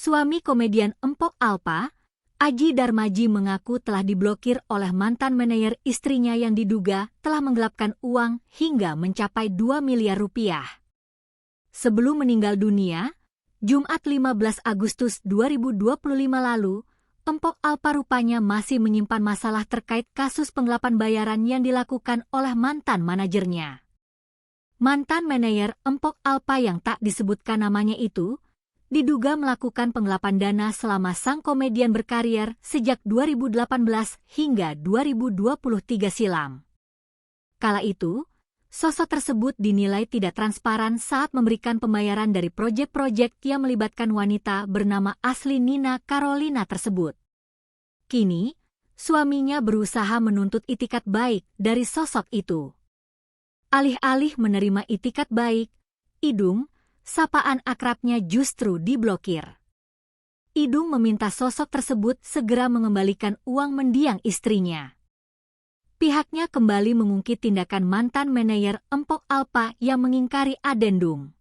Suami komedian Empok Alpa, Aji Darmaji mengaku telah diblokir oleh mantan manajer istrinya yang diduga telah menggelapkan uang hingga mencapai 2 miliar rupiah. Sebelum meninggal dunia, Jumat 15 Agustus 2025 lalu, Empok Alpa rupanya masih menyimpan masalah terkait kasus penggelapan bayaran yang dilakukan oleh mantan manajernya. Mantan manajer Empok Alpa yang tak disebutkan namanya itu, diduga melakukan penggelapan dana selama sang komedian berkarir sejak 2018 hingga 2023 silam. Kala itu, sosok tersebut dinilai tidak transparan saat memberikan pembayaran dari proyek-proyek yang melibatkan wanita bernama asli Nina Carolina tersebut. Kini, suaminya berusaha menuntut itikat baik dari sosok itu. Alih-alih menerima itikat baik, Idung, sapaan akrabnya justru diblokir. Idung meminta sosok tersebut segera mengembalikan uang mendiang istrinya. Pihaknya kembali mengungkit tindakan mantan manajer Empok Alpa yang mengingkari adendum.